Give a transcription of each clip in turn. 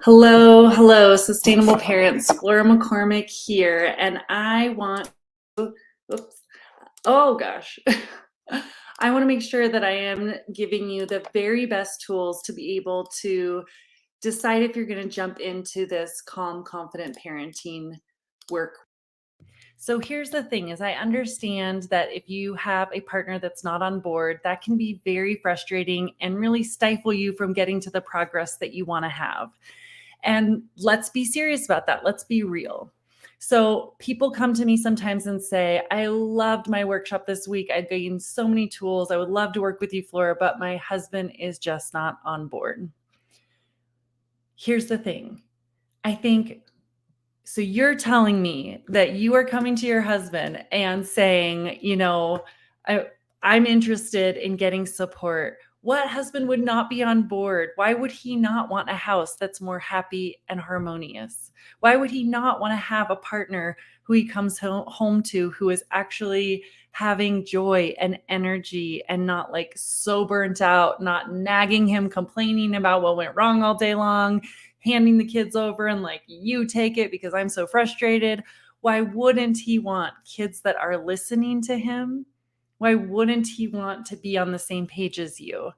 Hello, hello, sustainable parents. Flora McCormick here, and I want, oops, oh gosh, I want to make sure that I am giving you the very best tools to be able to decide if you're going to jump into this calm, confident parenting work. So here's the thing is I understand that if you have a partner that's not on board, that can be very frustrating and really stifle you from getting to the progress that you want to have. And let's be serious about that. Let's be real. So people come to me sometimes and say, I loved my workshop this week. I gained so many tools. I would love to work with you, Flora, but my husband is just not on board. Here's the thing. I think so you're telling me that you are coming to your husband and saying, I, I'm interested in getting support. What husband would not be on board? Why would he not want a house that's more happy and harmonious? Why would he not want to have a partner who he comes home to who is actually having joy and energy and not like so burnt out, not nagging him, complaining about what went wrong all day long, handing the kids over and like, you take it because I'm so frustrated? Why wouldn't he want kids that are listening to him? Why wouldn't he want to be on the same page as you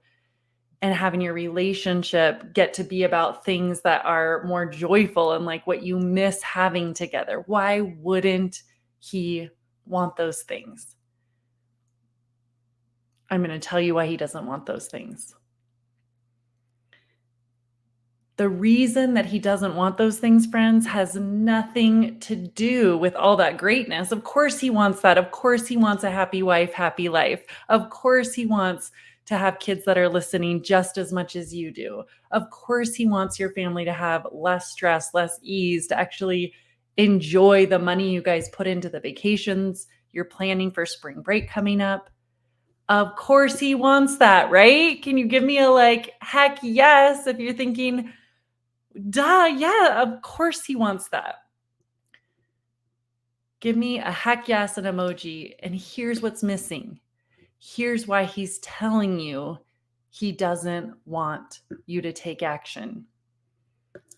and having your relationship get to be about things that are more joyful and like what you miss having together? Why wouldn't he want those things? I'm going to tell you why he doesn't want those things. The reason that he doesn't want those things, friends, has nothing to do with all that greatness. Of course he wants that. Of course he wants a happy wife, happy life. Of course he wants to have kids that are listening just as much as you do. Of course he wants your family to have less stress, less ease, to actually enjoy the money you guys put into the vacations you're planning for spring break coming up. Of course he wants that, right? Can you give me a like, heck yes, if you're thinking, duh, yeah, of course he wants that. Give me a heck yes, an emoji. And here's what's missing. Here's why he's telling you he doesn't want you to take action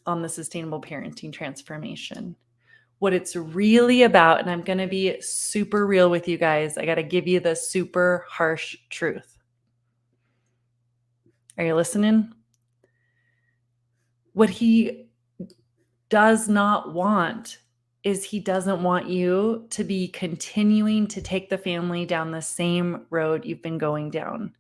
on the sustainable parenting transformation. What it's really about, and I'm going to be super real with you guys, I got to give you the super harsh truth. Are you listening? What he does not want is he doesn't want you to be continuing to take the family down the same road you've been going down.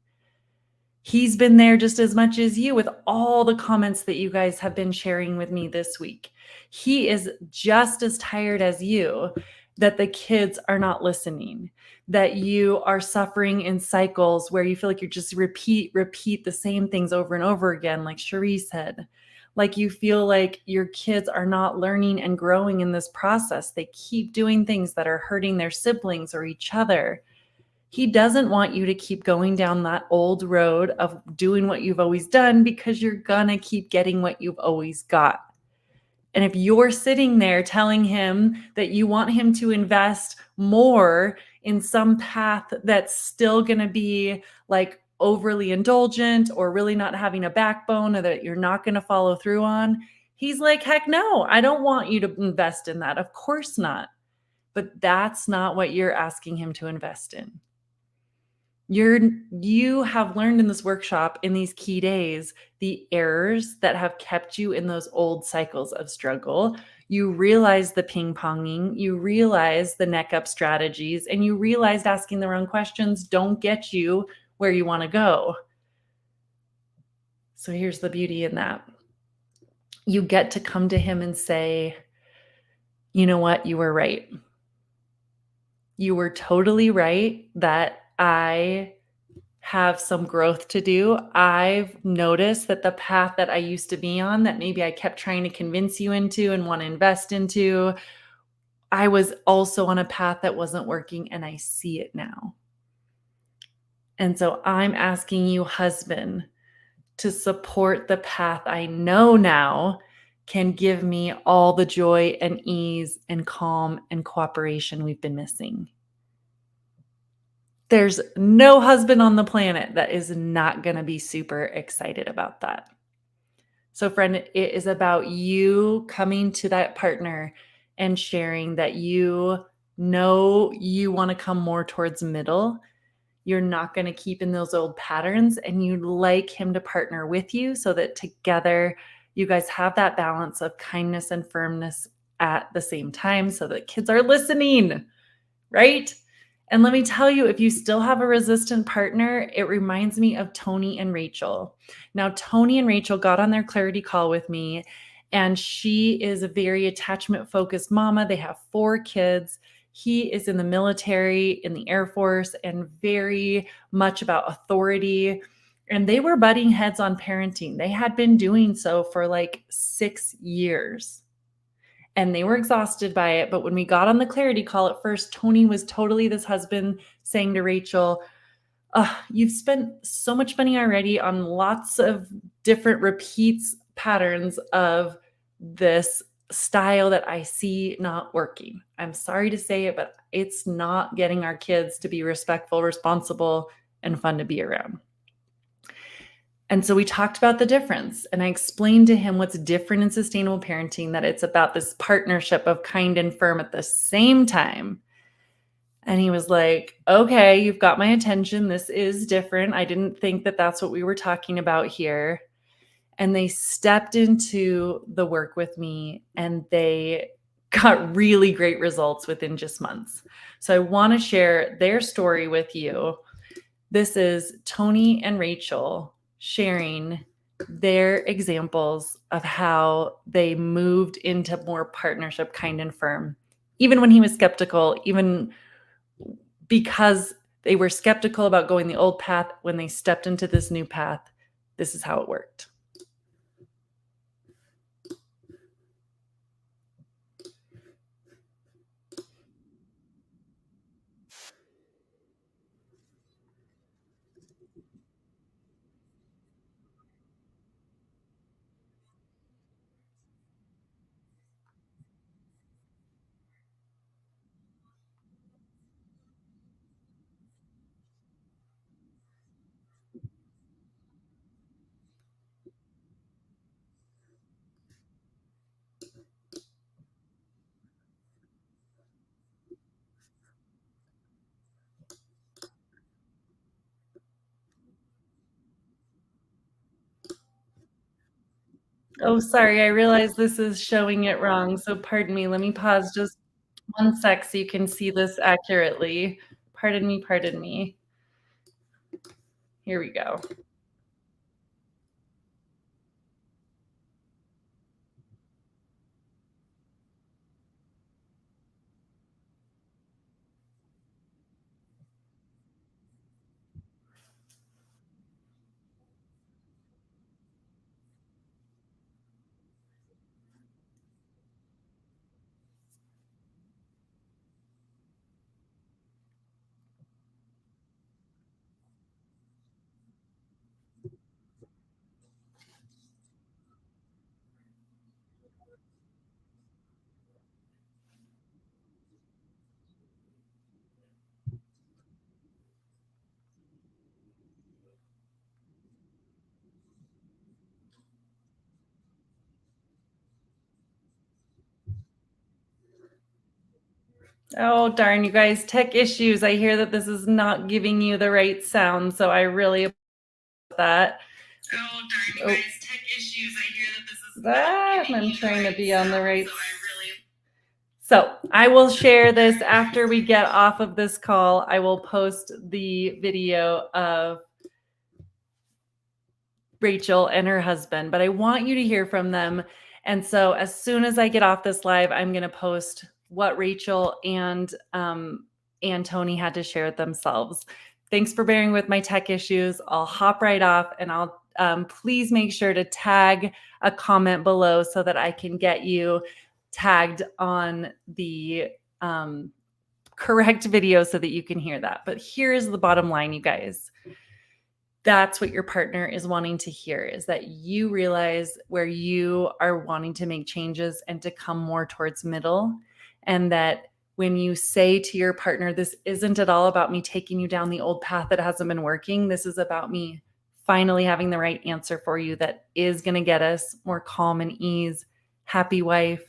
He's been there just as much as you with all the comments that you guys have been sharing with me this week. He is just as tired as you that the kids are not listening, that you are suffering in cycles where you feel like you're just repeat the same things over and over again, like Cherie said. Like you feel like your kids are not learning and growing in this process. They keep doing things that are hurting their siblings or each other. He doesn't want you to keep going down that old road of doing what you've always done because you're gonna keep getting what you've always got. And if you're sitting there telling him that you want him to invest more in some path that's still gonna be like overly indulgent or really not having a backbone or that you're not gonna follow through on, he's like, heck no, I don't want you to invest in that. Of course not. But that's not what you're asking him to invest in. You have learned in this workshop in these key days the errors that have kept you in those old cycles of struggle. You realize the ping ponging, you realize the neck up strategies, and you realized asking the wrong questions don't get you where you want to go. So here's the beauty in that. You get to come to him and say, you know what, you were right. You were totally right that I have some growth to do. I've noticed that the path that I used to be on, that maybe I kept trying to convince you into and want to invest into, I was also on a path that wasn't working and I see it now. And so I'm asking you, husband, to support the path I know now can give me all the joy and ease and calm and cooperation we've been missing. There's no husband on the planet that is not going to be super excited about that. So, friend, it is about you coming to that partner and sharing that you know you want to come more towards middle. You're not going to keep in those old patterns, and you'd like him to partner with you so that together you guys have that balance of kindness and firmness at the same time so that kids are listening, right? And let me tell you, if you still have a resistant partner, it reminds me of Tony and Rachel. Now, Tony and Rachel got on their clarity call with me, and she is a very attachment focused mama. They have 4 kids. He is in the military, in the Air Force, and very much about authority. And they were butting heads on parenting. They had been doing so for like 6 years and they were exhausted by it. But when we got on the clarity call at first, Tony was totally this husband saying to Rachel, you've spent so much money already on lots of different repeats patterns of this style that I see not working. I'm sorry to say it, but it's not getting our kids to be respectful, responsible, and fun to be around. And so we talked about the difference, and I explained to him what's different in sustainable parenting, that it's about this partnership of kind and firm at the same time. And he was like, okay, you've got my attention. This is different. I didn't think that that's what we were talking about here. And they stepped into the work with me, and they got really great results within just months. So I want to share their story with you. This is Tony and Rachel sharing their examples of how they moved into more partnership, kind and firm, even when he was skeptical, even because they were skeptical about going the old path. When they stepped into this new path, this is how it worked. Oh, sorry, I realize this is showing it wrong, so pardon me. Let me pause just 1 sec so you can see this accurately. Pardon me, pardon me. Here we go. Oh, darn, you guys, tech issues. I hear that this is not giving you the right sound, so I really apologize for that. Oh, darn, you guys, tech issues. I hear that this is not giving I'm trying to be on the right. So I will share this after we get off of this call. I will post the video of Rachel and her husband, but I want you to hear from them. And so as soon as I get off this live, I'm going to post what Rachel and Tony had to share themselves. Thanks for bearing with my tech issues. I'll hop right off, and I'll please make sure to tag a comment below so that I can get you tagged on the correct video so that you can hear that. But here's the bottom line, you guys. That's what your partner is wanting to hear, is that you realize where you are wanting to make changes and to come more towards middle. And that when you say to your partner, this isn't at all about me taking you down the old path that hasn't been working. This is about me finally having the right answer for you that is going to get us more calm and ease, happy wife,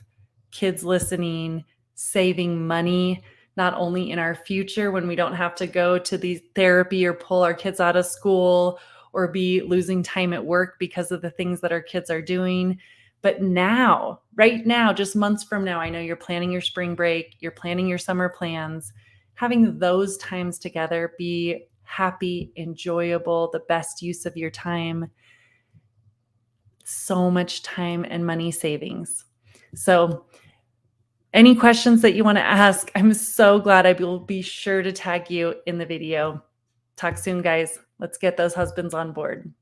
kids listening, saving money, not only in our future when we don't have to go to the therapy or pull our kids out of school or be losing time at work because of the things that our kids are doing. But now, right now, just months from now, I know you're planning your spring break, you're planning your summer plans. Having those times together be happy, enjoyable, the best use of your time, so much time and money savings. So, any questions that you want to ask, I'm so glad. I will be sure to tag you in the video. Talk soon, guys. Let's get those husbands on board.